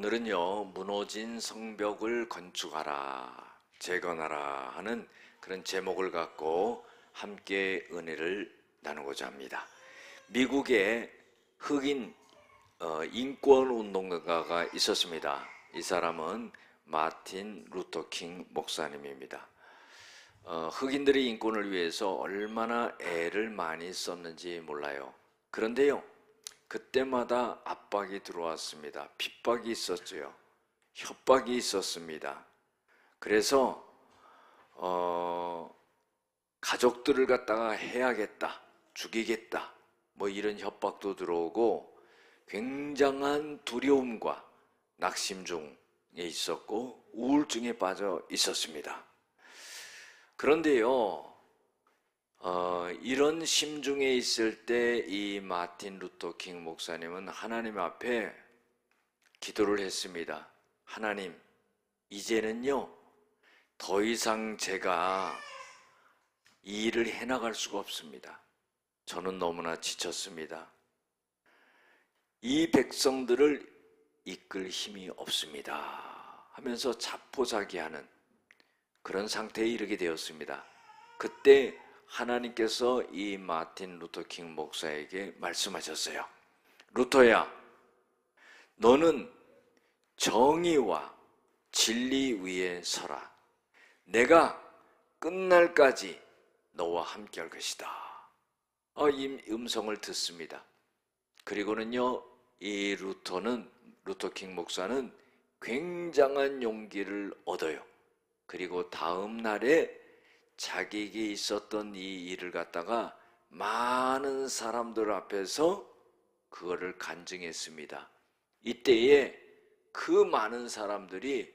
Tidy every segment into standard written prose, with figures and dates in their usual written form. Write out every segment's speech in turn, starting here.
오늘은요, 무너진 성벽을 건축하라, 재건하라 하는 그런 제목을 갖고 함께 은혜를 나누고자 합니다. 미국의 흑인 인권 운동가가 있었습니다. 이 사람은 마틴 루터 킹 목사님입니다. 흑인들의 인권을 위해서 얼마나 애를 많이 썼는지 몰라요. 그런데요, 그때마다 압박이 들어왔습니다. 핍박이 있었죠. 협박이 있었습니다. 그래서 가족들을 갖다가 해야겠다, 죽이겠다, 뭐 이런 협박도 들어오고 굉장한 두려움과 낙심 중에 있었고 우울증에 빠져 있었습니다. 그런데요, 이런 심중에 있을 때 이 마틴 루터 킹 목사님은 하나님 앞에 기도를 했습니다. 하나님, 이제는요, 더 이상 제가 이 일을 해나갈 수가 없습니다. 저는 너무나 지쳤습니다. 이 백성들을 이끌 힘이 없습니다 하면서 자포자기하는 그런 상태에 이르게 되었습니다. 그때 하나님께서 이 마틴 루터 킹 목사에게 말씀하셨어요. 루터야, 너는 정의와 진리 위에 서라. 내가 끝날까지 너와 함께 할 것이다. 이 음성을 듣습니다. 그리고는요, 이 루터 킹 목사는 굉장한 용기를 얻어요. 그리고 다음 날에 자기에게 있었던 이 일을 갖다가 많은 사람들 앞에서 그거를 간증했습니다. 이때에 그 많은 사람들이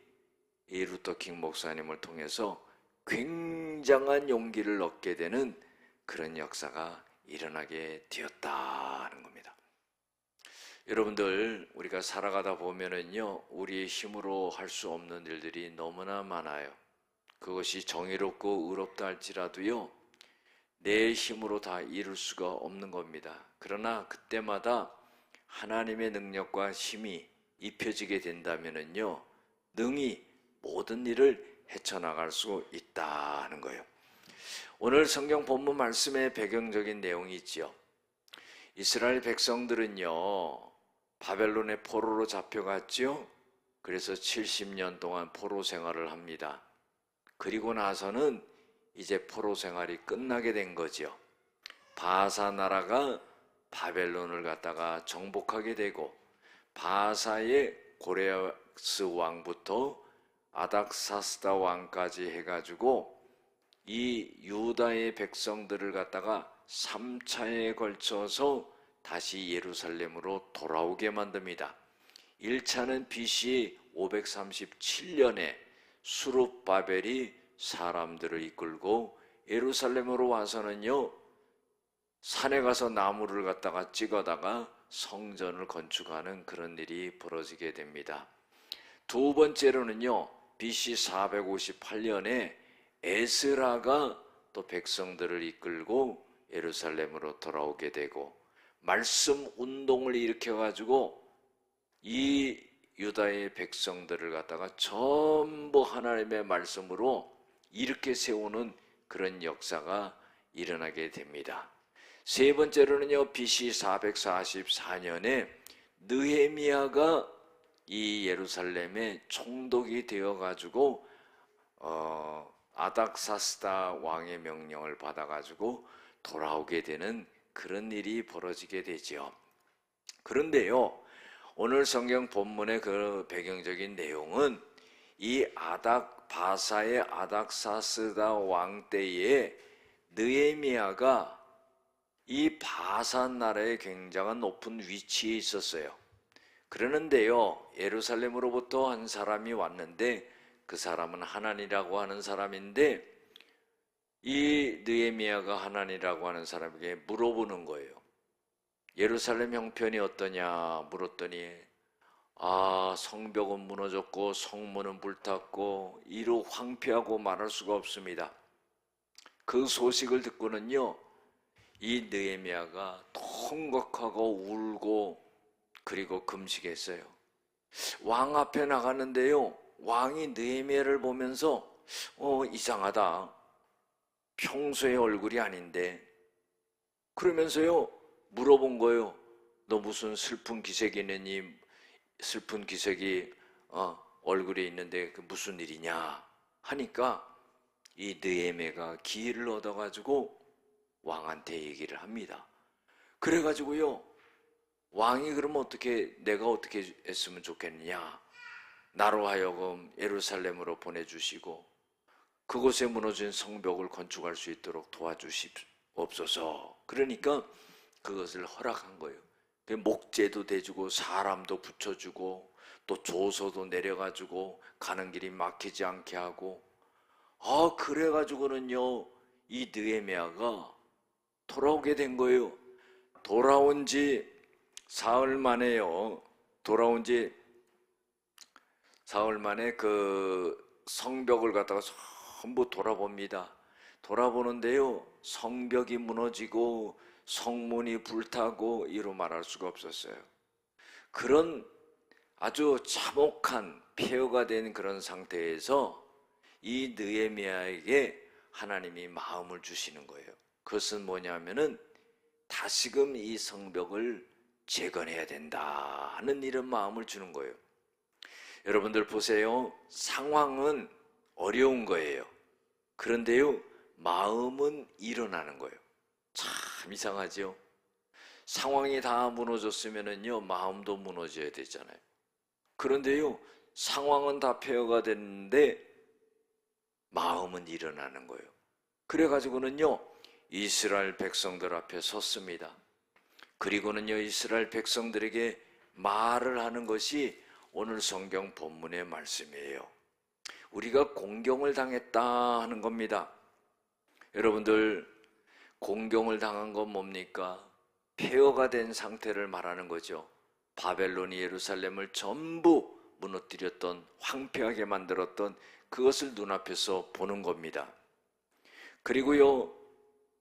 이 루터 킹 목사님을 통해서 굉장한 용기를 얻게 되는 그런 역사가 일어나게 되었다는 겁니다. 여러분들, 우리가 살아가다 보면은요, 우리의 힘으로 할 수 없는 일들이 너무나 많아요. 그것이 정의롭고 의롭다 할지라도요, 내 힘으로 다 이룰 수가 없는 겁니다. 그러나 그때마다 하나님의 능력과 힘이 입혀지게 된다면은요, 능히 모든 일을 헤쳐나갈 수 있다는 거예요. 오늘 성경 본문 말씀의 배경적인 내용이 있죠. 이스라엘 백성들은요, 바벨론의 포로로 잡혀갔죠. 그래서 70년 동안 포로 생활을 합니다. 그리고 나서는 이제 포로 생활이 끝나게 된 거죠. 바사 나라가 바벨론을 갖다가 정복하게 되고, 바사의 고레스 왕부터 아닥사스다 왕까지 해가지고 이 유다의 백성들을 갖다가 3차에 걸쳐서 다시 예루살렘으로 돌아오게 만듭니다. 1차는 BC 537년에 수룹바벨이 사람들을 이끌고 예루살렘으로 와서는요, 산에 가서 나무를 갖다가 찍어다가 성전을 건축하는 그런 일이 벌어지게 됩니다. 두 번째로는요, BC 458년에 에스라가 또 백성들을 이끌고 예루살렘으로 돌아오게 되고, 말씀 운동을 일으켜가지고 이 유다의 백성들을 갖다가 전부 하나님의 말씀으로 이렇게 세우는 그런 역사가 일어나게 됩니다. 세 번째로는요, BC 444년에 느헤미야가 이 예루살렘에 총독이 되어가지고 아닥사스다 왕의 명령을 받아가지고 돌아오게 되는 그런 일이 벌어지게 되죠. 그런데요, 오늘 성경 본문의 그 배경적인 내용은 이 바사의 아닥사스다 왕 때에 느헤미야가 이 바산 나라의 굉장한 높은 위치에 있었어요. 그러는데요, 예루살렘으로부터 한 사람이 왔는데, 그 사람은 하난이라고 하는 사람인데, 이 느헤미야가 하난이라고 하는 사람에게 물어보는 거예요. 예루살렘 형편이 어떠냐 물었더니, 성벽은 무너졌고 성문은 불탔고 이루 황폐하고 말할 수가 없습니다. 그 소식을 듣고는요, 이 느헤미야가 통곡하고 울고 그리고 금식했어요. 왕 앞에 나가는데요, 왕이 느헤미야를 보면서 이상하다, 평소의 얼굴이 아닌데, 그러면서요 물어본 거예요. 너 무슨 슬픈 기색이 있느니, 슬픈 기색이 얼굴에 있는데 그 무슨 일이냐 하니까, 이 느헤미야가 기회를 얻어가지고 왕한테 얘기를 합니다. 그래가지고요, 왕이 그러면 내가 어떻게 했으면 좋겠느냐, 나로 하여금 예루살렘으로 보내주시고 그곳에 무너진 성벽을 건축할 수 있도록 도와주시옵소서. 그러니까 그것을 허락한 거예요. 목재도 대주고 사람도 붙여주고 또 조서도 내려가지고 가는 길이 막히지 않게 하고, 그래가지고는요 이 느헤미야가 돌아오게 된 거예요. 돌아온 지 사흘 만에요. 돌아온 지 사흘 만에 그 성벽을 갖다가 전부 돌아봅니다. 돌아보는데요, 성벽이 무너지고 성문이 불타고 이로 말할 수가 없었어요. 그런 아주 참혹한 폐허가 된 그런 상태에서 이 느헤미야에게 하나님이 마음을 주시는 거예요. 그것은 뭐냐면은 다시금 이 성벽을 재건해야 된다 하는 이런 마음을 주는 거예요. 여러분들 보세요. 상황은 어려운 거예요. 그런데요, 마음은 일어나는 거예요. 참 이상하죠? 상황이 다 무너졌으면은요, 마음도 무너져야 되잖아요. 그런데요, 상황은 다 폐허가 됐는데 마음은 일어나는 거예요. 그래가지고는요, 이스라엘 백성들 앞에 섰습니다. 그리고는요, 이스라엘 백성들에게 말을 하는 것이 오늘 성경 본문의 말씀이에요. 우리가 공경을 당했다 하는 겁니다. 여러분들, 공경을 당한 건 뭡니까? 폐허가 된 상태를 말하는 거죠. 바벨론이 예루살렘을 전부 무너뜨렸던, 황폐하게 만들었던 그것을 눈앞에서 보는 겁니다. 그리고요,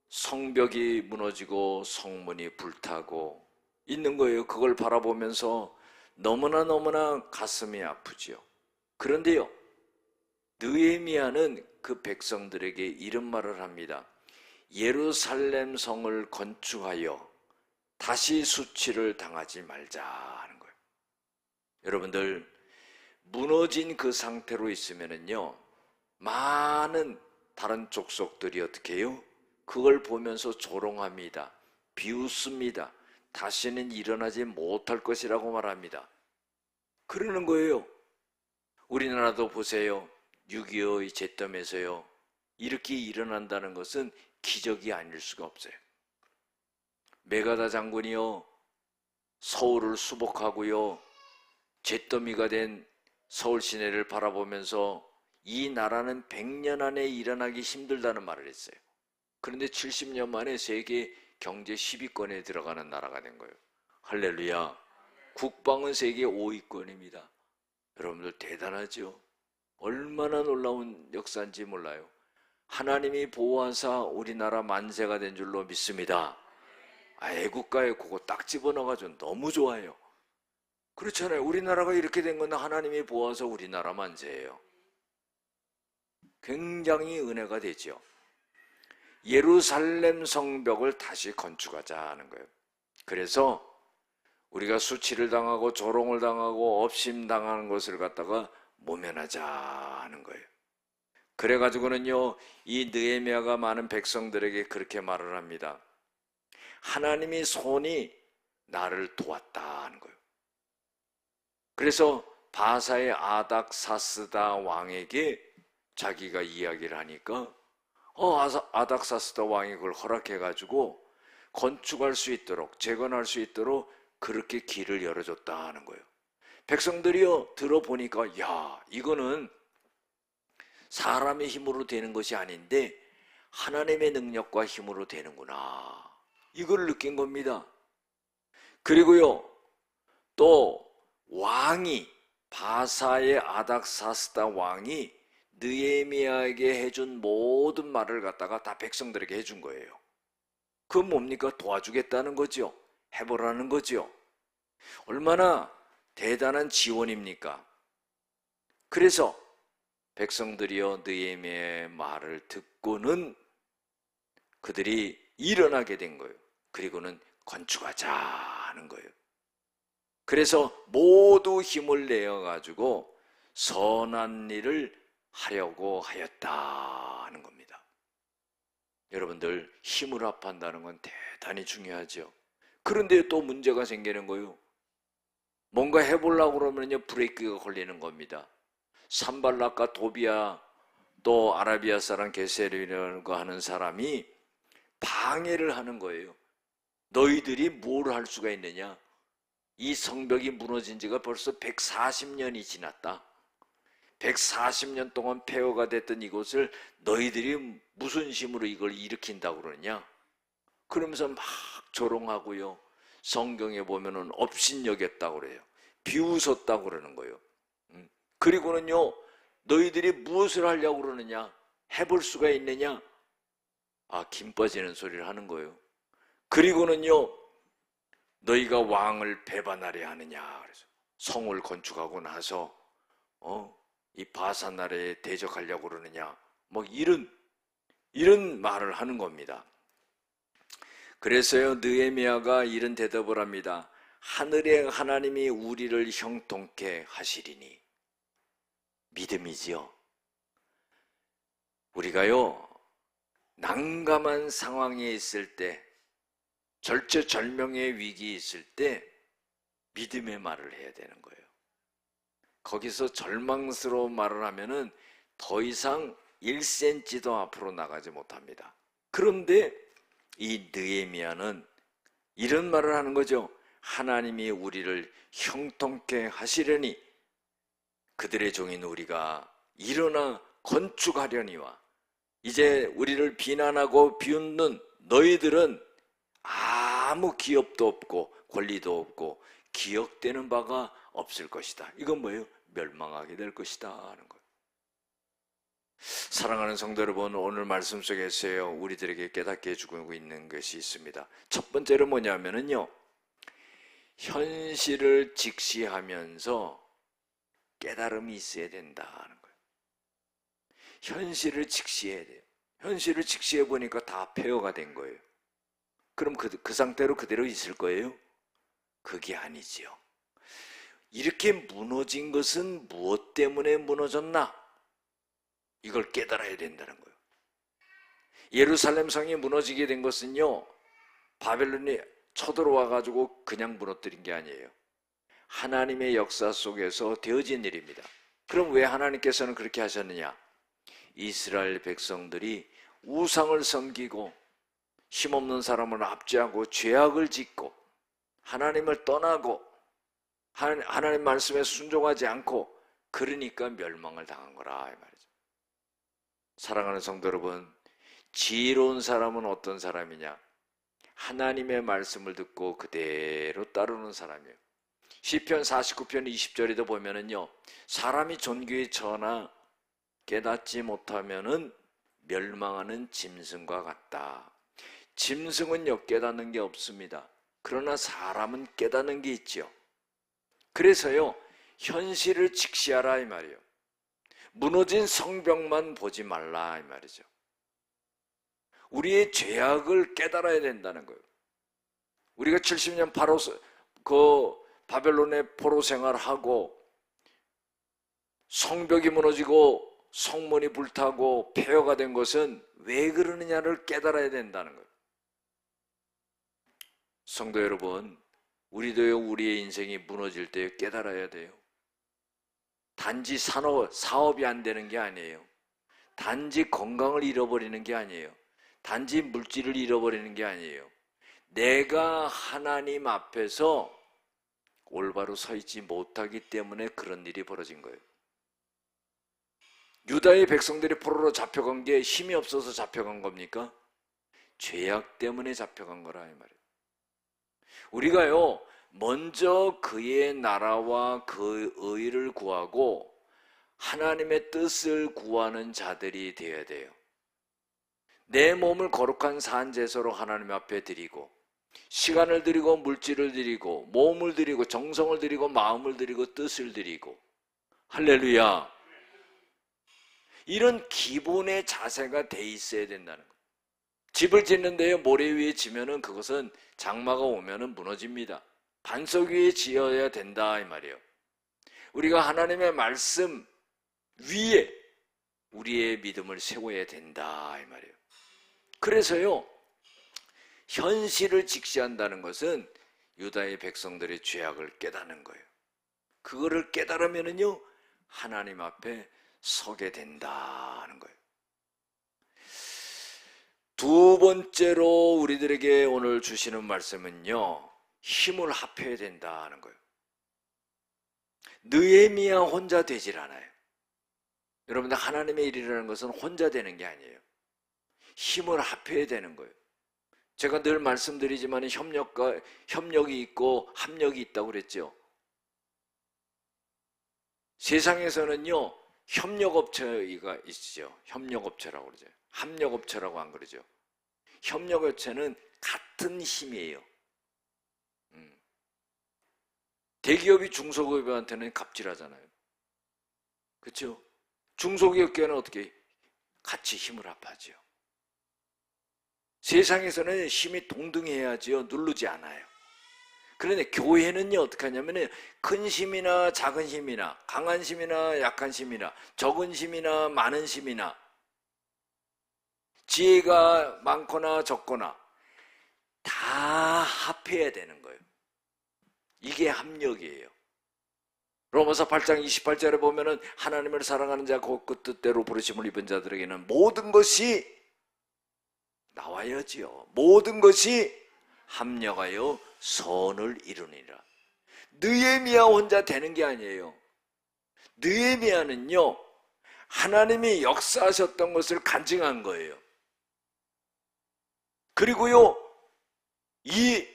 성벽이 무너지고 성문이 불타고 있는 거예요. 그걸 바라보면서 너무나 가슴이 아프죠. 그런데요, 느헤미야는 그 백성들에게 이런 말을 합니다. 예루살렘 성을 건축하여 다시 수치를 당하지 말자 하는 거예요. 여러분들, 무너진 그 상태로 있으면은요, 많은 다른 족속들이 어떻게 해요? 그걸 보면서 조롱합니다. 비웃습니다. 다시는 일어나지 못할 것이라고 말합니다. 그러는 거예요. 우리나라도 보세요. 6.25의 잿더미에서요, 이렇게 일어난다는 것은 기적이 아닐 수가 없어요. 메가다 장군이요, 서울을 수복하고요, 잿더미가 된 서울 시내를 바라보면서 이 나라는 100년 안에 일어나기 힘들다는 말을 했어요. 그런데 70년 만에 세계 경제 10위권에 들어가는 나라가 된 거예요. 할렐루야. 국방은 세계 5위권입니다. 여러분들 대단하죠? 얼마나 놀라운 역사인지 몰라요. 하나님이 보호하사 우리나라 만세가 된 줄로 믿습니다. 애국가에 그거 딱 집어넣어가지고 너무 좋아요. 그렇잖아요. 우리나라가 이렇게 된 건 하나님이 보호하사 우리나라 만세예요. 굉장히 은혜가 되죠. 예루살렘 성벽을 다시 건축하자 하는 거예요. 그래서 우리가 수치를 당하고 조롱을 당하고 업심당하는 것을 갖다가 모면하자 하는 거예요. 그래가지고는요, 이 느헤미야가 많은 백성들에게 그렇게 말을 합니다. 하나님이 손이 나를 도왔다 하는 거예요. 그래서 바사의 아닥사스다 왕에게 자기가 이야기를 하니까 아닥사스다 왕이 그걸 허락해가지고 건축할 수 있도록, 재건할 수 있도록 그렇게 길을 열어줬다 하는 거예요. 백성들이요, 들어보니까 야, 이거는 사람의 힘으로 되는 것이 아닌데 하나님의 능력과 힘으로 되는구나, 이걸 느낀 겁니다. 그리고요, 또 왕이, 바사의 아닥사스다 왕이 느헤미야에게 해준 모든 말을 갖다가 다 백성들에게 해준 거예요. 그건 뭡니까? 도와주겠다는 거죠. 해보라는 거죠. 얼마나 대단한 지원입니까? 그래서 백성들이여 느헤미야의 말을 듣고는 그들이 일어나게 된 거예요. 그리고는 건축하자 하는 거예요. 그래서 모두 힘을 내어가지고 선한 일을 하려고 하였다 하는 겁니다. 여러분들, 힘을 합한다는 건 대단히 중요하죠. 그런데 또 문제가 생기는 거예요. 뭔가 해보려고 그러면요, 브레이크가 걸리는 겁니다. 산발락과 도비아, 또 아라비아 사람 게셈이라고 하는 사람이 방해를 하는 거예요. 너희들이 뭘 할 수가 있느냐? 이 성벽이 무너진 지가 벌써 140년이 지났다. 140년 동안 폐허가 됐던 이곳을 너희들이 무슨 힘으로 이걸 일으킨다고 그러냐? 그러면서 막 조롱하고요. 성경에 보면은 업신여겼다고 그래요. 비웃었다고 그러는 거예요. 그리고는요, 너희들이 무엇을 하려고 그러느냐? 해볼 수가 있느냐? 아, 김 빠지는 소리를 하는 거예요. 그리고는요, 너희가 왕을 배반하려 하느냐? 그래서 성을 건축하고 나서 이 바산 나라에 대적하려고 그러느냐? 뭐 이런 말을 하는 겁니다. 그래서요, 느헤미야가 이런 대답을 합니다. 하늘의 하나님이 우리를 형통케 하시리니. 믿음이지요. 우리가요, 난감한 상황에 있을 때, 절체절명의 위기에 있을 때 믿음의 말을 해야 되는 거예요. 거기서 절망스러운 말을 하면은 더 이상 1cm도 앞으로 나가지 못합니다. 그런데 이 느헤미야는 이런 말을 하는 거죠. 하나님이 우리를 형통케 하시려니 그들의 종인 우리가 일어나 건축하려니와 이제 우리를 비난하고 비웃는 너희들은 아무 기업도 없고 권리도 없고 기억되는 바가 없을 것이다. 이건 뭐예요? 멸망하게 될 것이다 하는 거예요. 사랑하는 성도 여러분, 오늘 말씀 속에서요, 우리들에게 깨닫게 해주고 있는 것이 있습니다. 첫 번째로 뭐냐면요, 현실을 직시하면서 깨달음이 있어야 된다는 거예요. 현실을 직시해야 돼요. 현실을 직시해 보니까 다 폐허가 된 거예요. 그럼 그 상태로 그대로 있을 거예요? 그게 아니지요. 이렇게 무너진 것은 무엇 때문에 무너졌나? 이걸 깨달아야 된다는 거예요. 예루살렘 성이 무너지게 된 것은요, 바벨론이 쳐들어와 가지고 그냥 무너뜨린 게 아니에요. 하나님의 역사 속에서 되어진 일입니다. 그럼 왜 하나님께서는 그렇게 하셨느냐? 이스라엘 백성들이 우상을 섬기고 힘없는 사람을 압제하고 죄악을 짓고 하나님을 떠나고 하나님 말씀에 순종하지 않고 그러니까 멸망을 당한 거라 이 말이죠. 사랑하는 성도 여러분, 지혜로운 사람은 어떤 사람이냐? 하나님의 말씀을 듣고 그대로 따르는 사람이에요. 시편 49편 20절에도 보면은요, 사람이 존귀에 처하나 깨닫지 못하면은 멸망하는 짐승과 같다. 짐승은요, 깨닫는 게 없습니다. 그러나 사람은 깨닫는 게 있죠. 그래서요, 현실을 직시하라 이 말이에요. 무너진 성벽만 보지 말라 이 말이죠. 우리의 죄악을 깨달아야 된다는 거예요. 우리가 70년 바벨론의 포로 생활하고 성벽이 무너지고 성문이 불타고 폐허가 된 것은 왜 그러느냐를 깨달아야 된다는 거예요. 성도 여러분, 우리도요, 우리의 인생이 무너질 때 깨달아야 돼요. 단지 사업이 안 되는 게 아니에요. 단지 건강을 잃어버리는 게 아니에요. 단지 물질을 잃어버리는 게 아니에요. 내가 하나님 앞에서 올바로 서 있지 못하기 때문에 그런 일이 벌어진 거예요. 유다의 백성들이 포로로 잡혀간 게 힘이 없어서 잡혀간 겁니까? 죄악 때문에 잡혀간 거라 이 말이에요. 우리가요, 먼저 그의 나라와 그 의를 구하고 하나님의 뜻을 구하는 자들이 되어야 돼요. 내 몸을 거룩한 산제사로 하나님 앞에 드리고 시간을 들이고 물질을 들이고 몸을 들이고 정성을 들이고 마음을 들이고 뜻을 들이고. 할렐루야. 이런 기본의 자세가 돼 있어야 된다는 거예요. 집을 짓는데요, 모래 위에 지면은 그것은 장마가 오면은 무너집니다. 반석 위에 지어야 된다 이 말이에요. 우리가 하나님의 말씀 위에 우리의 믿음을 세워야 된다 이 말이에요. 그래서요, 현실을 직시한다는 것은 유다의 백성들의 죄악을 깨닫는 거예요. 그거를 깨달으면은요, 하나님 앞에 서게 된다는 거예요. 두 번째로 우리들에게 오늘 주시는 말씀은요, 힘을 합해야 된다는 거예요. 느헤미야 혼자 되질 않아요. 여러분들, 하나님의 일이라는 것은 혼자 되는 게 아니에요. 힘을 합해야 되는 거예요. 제가 늘 말씀드리지만 협력이 있고 합력이 있다고 그랬죠. 세상에서는요, 협력업체가 있죠. 협력업체라고 그러죠. 합력업체라고 안 그러죠. 협력업체는 같은 힘이에요. 대기업이 중소기업한테는 갑질하잖아요. 그렇죠? 중소기업계는 어떻게 같이 힘을 합하죠. 세상에서는 힘이 동등해야지요, 누르지 않아요. 그런데 교회는요, 어떻게 하냐면 큰 힘이나 작은 힘이나 강한 힘이나 약한 힘이나 적은 힘이나 많은 힘이나 지혜가 많거나 적거나 다 합해야 되는 거예요. 이게 합력이에요. 로마서 8장 28절에 보면은 하나님을 사랑하는 자 곧 그 뜻대로 부르심을 입은 자들에게는 모든 것이 나와야지요. 모든 것이 합력하여 선을 이루니라. 느헤미야 혼자 되는 게 아니에요. 느헤미야는요, 하나님이 역사하셨던 것을 간증한 거예요. 그리고요, 이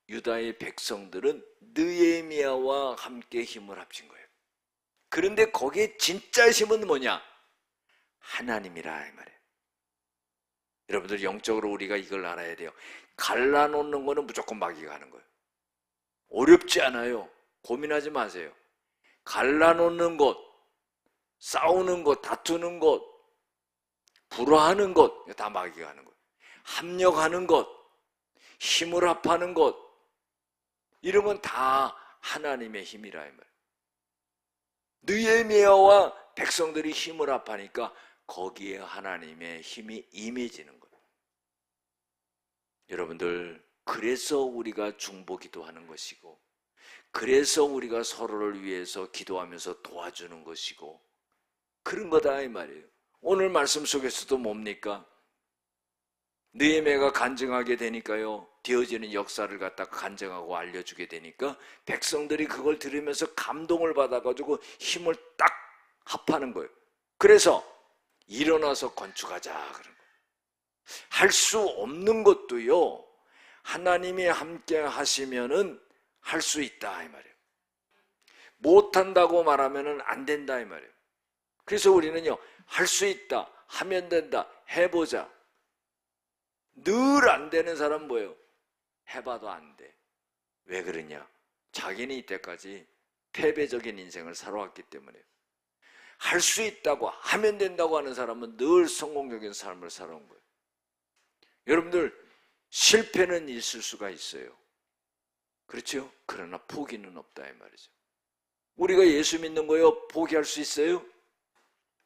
유다의 백성들은 느헤미야와 함께 힘을 합친 거예요. 그런데 거기에 진짜 힘은 뭐냐? 하나님이라 이 말이에요. 여러분들, 영적으로 우리가 이걸 알아야 돼요. 갈라놓는 거는 무조건 마귀가 하는 거예요. 어렵지 않아요. 고민하지 마세요. 갈라놓는 것, 싸우는 것, 다투는 것, 불화하는 것, 다 마귀가 하는 거예요. 합력하는 것, 힘을 합하는 것, 이런 건 다 하나님의 힘이라 이 말이에요. 느헤미야와 백성들이 힘을 합하니까 거기에 하나님의 힘이 임해지는 거예요. 여러분들, 그래서 우리가 중보기도 하는 것이고, 그래서 우리가 서로를 위해서 기도하면서 도와주는 것이고, 그런 거다 이 말이에요. 오늘 말씀 속에서도 뭡니까? 느헤미야가 간증하게 되니까요, 되어지는 역사를 갖다가 간증하고 알려주게 되니까 백성들이 그걸 들으면서 감동을 받아가지고 힘을 딱 합하는 거예요. 그래서 일어나서 건축하자 그런 거예요. 할 수 없는 것도요, 하나님이 함께 하시면은 할 수 있다 이 말이에요. 못한다고 말하면은 안 된다 이 말이에요. 그래서 우리는요, 할 수 있다, 하면 된다, 해보자. 늘 안 되는 사람 뭐예요? 해봐도 안 돼. 왜 그러냐? 자기는 이때까지 패배적인 인생을 살아왔기 때문에. 할 수 있다고, 하면 된다고 하는 사람은 늘 성공적인 삶을 살아온 거예요. 여러분들, 실패는 있을 수가 있어요. 그렇죠? 그러나 포기는 없다 이 말이죠. 우리가 예수 믿는 거예요, 포기할 수 있어요?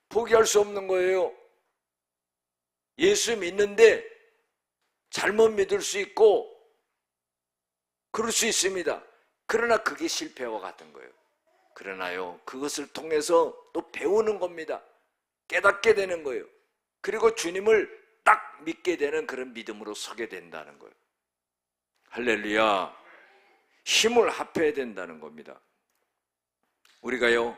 포기할 수 없는 거예요. 예수 믿는데 잘못 믿을 수 있고 그럴 수 있습니다. 그러나 그게 실패와 같은 거예요. 그러나요, 그것을 통해서 또 배우는 겁니다. 깨닫게 되는 거예요. 그리고 주님을 딱 믿게 되는 그런 믿음으로 서게 된다는 거예요. 할렐루야. 힘을 합해야 된다는 겁니다. 우리가요,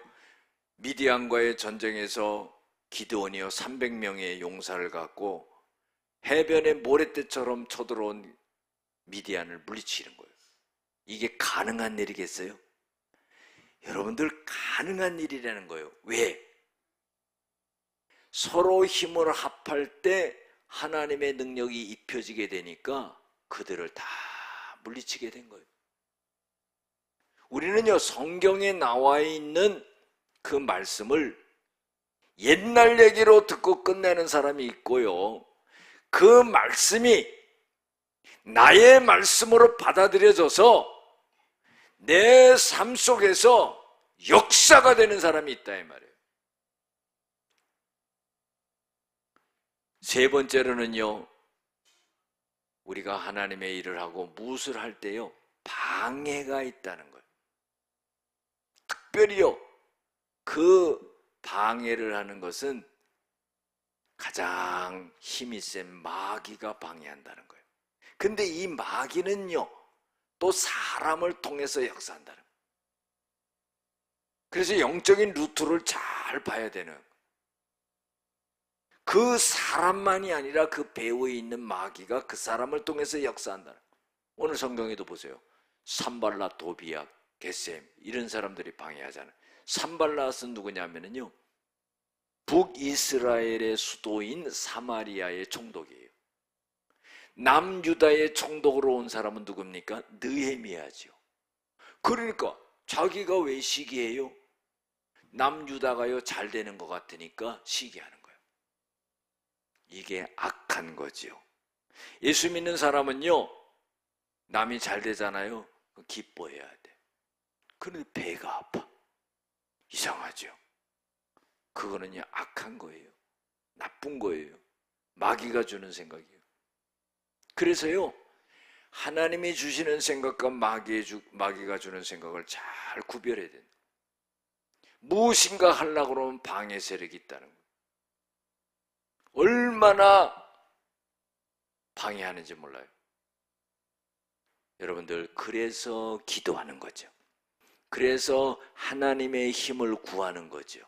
미디안과의 전쟁에서 기드온이요 300명의 용사를 갖고 해변의 모래떼처럼 쳐들어온 미디안을 물리치는 거예요. 이게 가능한 일이겠어요? 여러분들, 가능한 일이라는 거예요. 왜? 서로 힘을 합할 때 하나님의 능력이 입혀지게 되니까 그들을 다 물리치게 된 거예요. 우리는요, 성경에 나와 있는 그 말씀을 옛날 얘기로 듣고 끝내는 사람이 있고요, 그 말씀이 나의 말씀으로 받아들여져서 내 삶 속에서 역사가 되는 사람이 있다 이 말이에요. 세 번째로는요, 우리가 하나님의 일을 하고 무엇을 할 때요, 방해가 있다는 거예요. 특별히요, 그 방해를 하는 것은 가장 힘이 센 마귀가 방해한다는 거예요. 근데 이 마귀는요, 또 사람을 통해서 역사한다는 거예요. 그래서 영적인 루트를 잘 봐야 되는 거예요. 그 사람만이 아니라 그 배후에 있는 마귀가 그 사람을 통해서 역사한다는 거예요. 오늘 성경에도 보세요. 산발랏, 도비야, 게셈 이런 사람들이 방해하잖아요. 산발랏은 누구냐면요, 북이스라엘의 수도인 사마리아의 총독이에요. 남유다의 총독으로 온 사람은 누굽니까? 느헤미야죠. 그러니까 자기가 왜 시기해요? 남유다가요 잘 되는 것 같으니까 시기하는 거예요. 이게 악한 거지요. 예수 믿는 사람은요, 남이 잘 되잖아요, 기뻐해야 돼. 그런데 배가 아파. 이상하죠. 그거는요 악한 거예요. 나쁜 거예요. 마귀가 주는 생각이에요. 그래서요, 하나님이 주시는 생각과 마귀가 주는 생각을 잘 구별해야 된다. 무엇인가 하려고 그러면 방해 세력이 있다는 거예요. 얼마나 방해하는지 몰라요. 여러분들, 그래서 기도하는 거죠. 그래서 하나님의 힘을 구하는 거죠.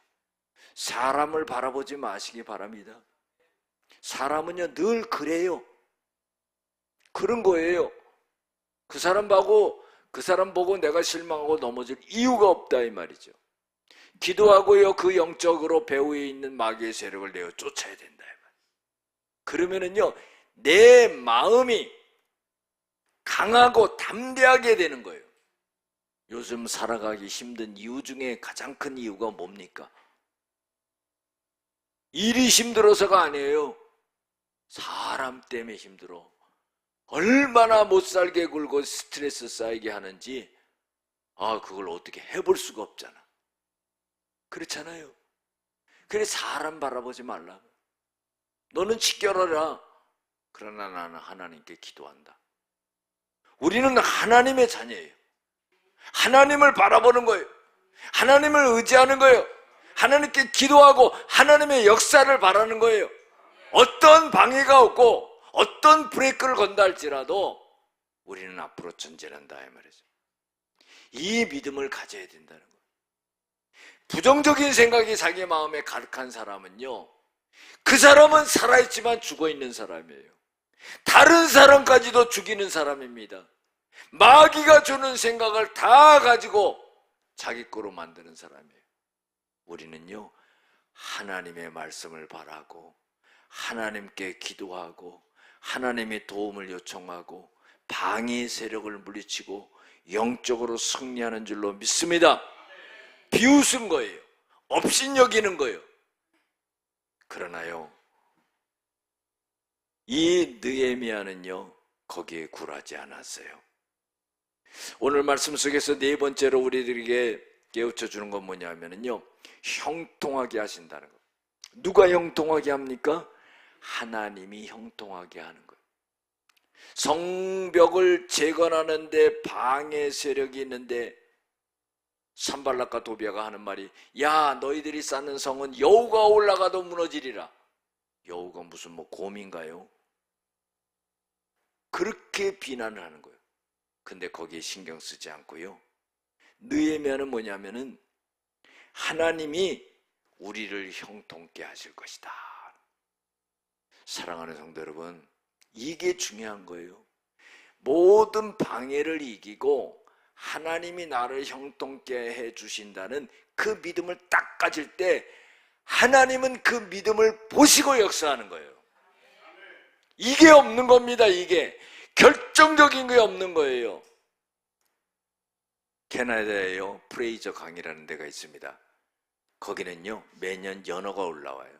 사람을 바라보지 마시기 바랍니다. 사람은요 늘 그래요. 그런 거예요. 그 사람 보고 내가 실망하고 넘어질 이유가 없다 이 말이죠. 기도하고요, 그 영적으로 배후에 있는 마귀의 세력을 내어 쫓아야 된다 이 말. 그러면은요 내 마음이 강하고 담대하게 되는 거예요. 요즘 살아가기 힘든 이유 중에 가장 큰 이유가 뭡니까? 일이 힘들어서가 아니에요. 사람 때문에 힘들어. 얼마나 못 살게 굴고 스트레스 쌓이게 하는지 그걸 어떻게 해볼 수가 없잖아. 그렇잖아요. 그래 사람 바라보지 말라. 너는 지켜라. 그러나 나는 하나님께 기도한다. 우리는 하나님의 자녀예요. 하나님을 바라보는 거예요. 하나님을 의지하는 거예요. 하나님께 기도하고 하나님의 역사를 바라는 거예요. 어떤 방해가 없고 어떤 브레이크를 건다 할지라도 우리는 앞으로 전진한다 이 말이죠. 이 믿음을 가져야 된다는 거예요. 부정적인 생각이 자기 마음에 가득한 사람은요, 그 사람은 살아있지만 죽어있는 사람이에요. 다른 사람까지도 죽이는 사람입니다. 마귀가 주는 생각을 다 가지고 자기 거로 만드는 사람이에요. 우리는요 하나님의 말씀을 바라고 하나님께 기도하고 하나님의 도움을 요청하고 방해 세력을 물리치고 영적으로 승리하는 줄로 믿습니다. 비웃은 거예요. 업신여기는 거예요. 그러나요 이 느헤미야는요 거기에 굴하지 않았어요. 오늘 말씀 속에서 네 번째로 우리들에게 깨우쳐 주는 건 뭐냐면요, 형통하게 하신다는 거예요. 누가 형통하게 합니까? 하나님이 형통하게 하는 거예요. 성벽을 재건하는데 방해 세력이 있는데 산발락과 도비아가 하는 말이, 야 너희들이 쌓는 성은 여우가 올라가도 무너지리라. 여우가 무슨 곰인가요? 그렇게 비난을 하는 거예요. 근데 거기에 신경 쓰지 않고요, 느헤미야는 뭐냐면은 하나님이 우리를 형통케 하실 것이다. 사랑하는 성도 여러분, 이게 중요한 거예요. 모든 방해를 이기고 하나님이 나를 형통케 해 주신다는 그 믿음을 딱 가질 때 하나님은 그 믿음을 보시고 역사하는 거예요. 이게 없는 겁니다. 이게 결정적인 게 없는 거예요. 캐나다에요, 프레이저 강이라는 데가 있습니다. 거기는요, 매년 연어가 올라와요.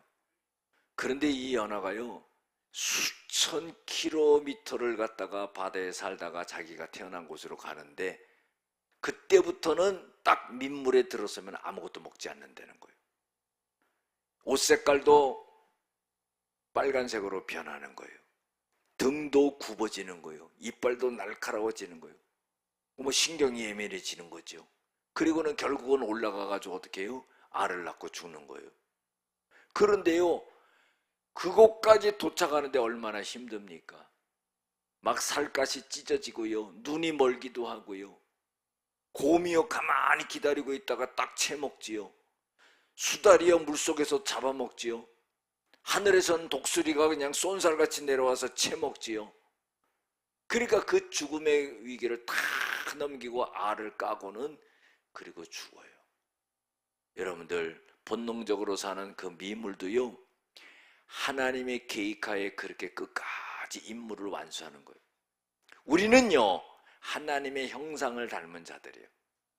그런데 이 연어가요, 수천 킬로미터를 갔다가 바다에 살다가 자기가 태어난 곳으로 가는데, 그때부터는 딱 민물에 들어서면 아무것도 먹지 않는다는 거예요. 옷 색깔도 빨간색으로 변하는 거예요. 등도 굽어지는 거예요. 이빨도 날카로워지는 거예요. 뭐 신경이 예민해지는 거죠. 그리고는 결국은 올라가가지고 어떻게 해요? 알을 낳고 죽는 거예요. 그런데요, 그곳까지 도착하는데 얼마나 힘듭니까? 막 살갗이 찢어지고요, 눈이 멀기도 하고요, 곰이요 가만히 기다리고 있다가 딱 채먹지요, 수달이요 물속에서 잡아먹지요, 하늘에선 독수리가 그냥 쏜살같이 내려와서 채먹지요. 그러니까 그 죽음의 위기를 다 넘기고 알을 까고는 그리고 죽어요. 여러분들, 본능적으로 사는 그 미물도요, 하나님의 계획하에 그렇게 끝까지 임무를 완수하는 거예요. 우리는요, 하나님의 형상을 닮은 자들이에요.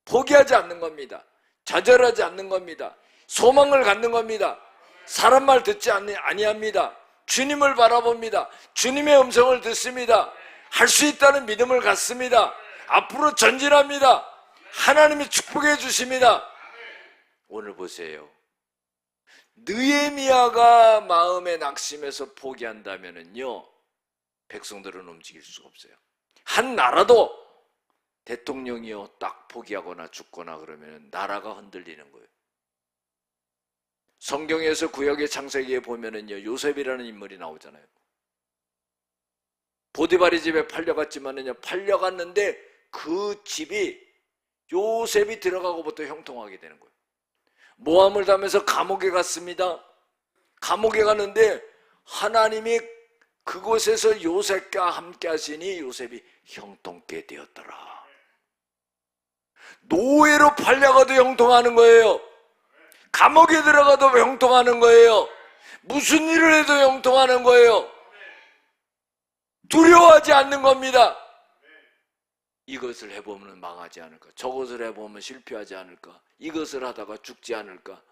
포기하지 않는 겁니다. 좌절하지 않는 겁니다. 소망을 갖는 겁니다. 사람 말 듣지 아니합니다. 주님을 바라봅니다. 주님의 음성을 듣습니다. 할 수 있다는 믿음을 갖습니다. 앞으로 전진합니다. 하나님이 축복해 주십니다. 오늘 보세요. 느헤미야가 마음에 낙심해서 포기한다면요, 백성들은 움직일 수가 없어요. 한 나라도 대통령이요 딱 포기하거나 죽거나 그러면 나라가 흔들리는 거예요. 성경에서 구약의 창세기에 보면은요, 요셉이라는 인물이 나오잖아요. 보디발의 집에 팔려갔지만은요, 팔려갔는데 그 집이 요셉이 들어가고부터 형통하게 되는 거예요. 모함을 당해서 감옥에 갔습니다. 감옥에 갔는데 하나님이 그곳에서 요셉과 함께 하시니 요셉이 형통케 되었더라. 노예로 팔려가도 형통하는 거예요. 감옥에 들어가도 형통하는 거예요. 무슨 일을 해도 형통하는 거예요. 두려워하지 않는 겁니다. 이것을 해보면 망하지 않을까? 저것을 해보면 실패하지 않을까? 이것을 하다가 죽지 않을까?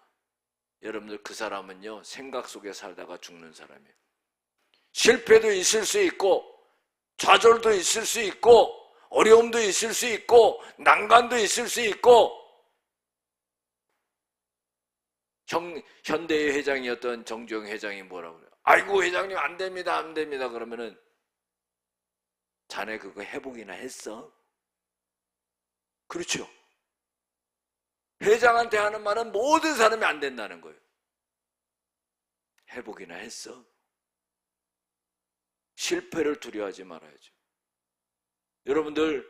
여러분들, 그 사람은요, 생각 속에 살다가 죽는 사람이에요. 실패도 있을 수 있고, 좌절도 있을 수 있고, 어려움도 있을 수 있고, 난관도 있을 수 있고. 현대의 회장이었던 정주영 회장이 뭐라고 그래요? 아이고 회장님 안 됩니다, 안 됩니다. 그러면은, 자네 그거 해보기나 했어? 그렇죠. 회장한테 하는 말은 모든 사람이 안 된다는 거예요. 해보기나 했어? 실패를 두려워하지 말아야죠. 여러분들,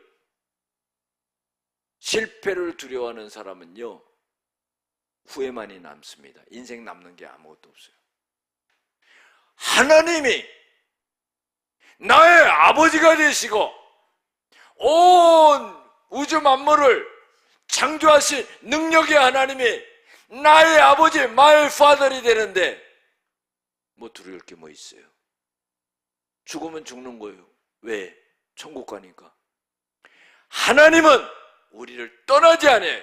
실패를 두려워하는 사람은요, 후회만이 남습니다. 인생 남는 게 아무것도 없어요. 하나님이 나의 아버지가 되시고 온 우주 만물을 창조하신 능력의 하나님이 나의 아버지, my father이 되는데 뭐 두려울 게 뭐 있어요? 죽으면 죽는 거예요. 왜? 천국 가니까. 하나님은 우리를 떠나지 않아요.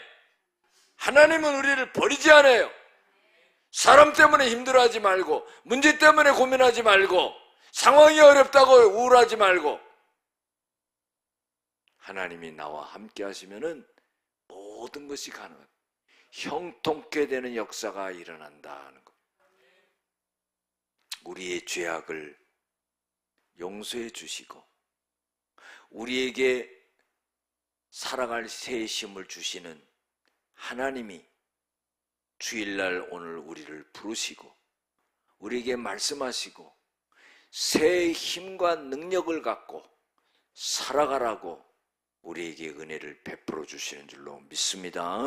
하나님은 우리를 버리지 않아요. 사람 때문에 힘들어하지 말고, 문제 때문에 고민하지 말고, 상황이 어렵다고 우울하지 말고, 하나님이 나와 함께 하시면은 모든 것이 가능합니다. 형통케 되는 역사가 일어난다는 것. 우리의 죄악을 용서해 주시고 우리에게 살아갈 새 힘을 주시는 하나님이 주일날 오늘 우리를 부르시고 우리에게 말씀하시고 새 힘과 능력을 갖고 살아가라고 우리에게 은혜를 베풀어 주시는 줄로 믿습니다.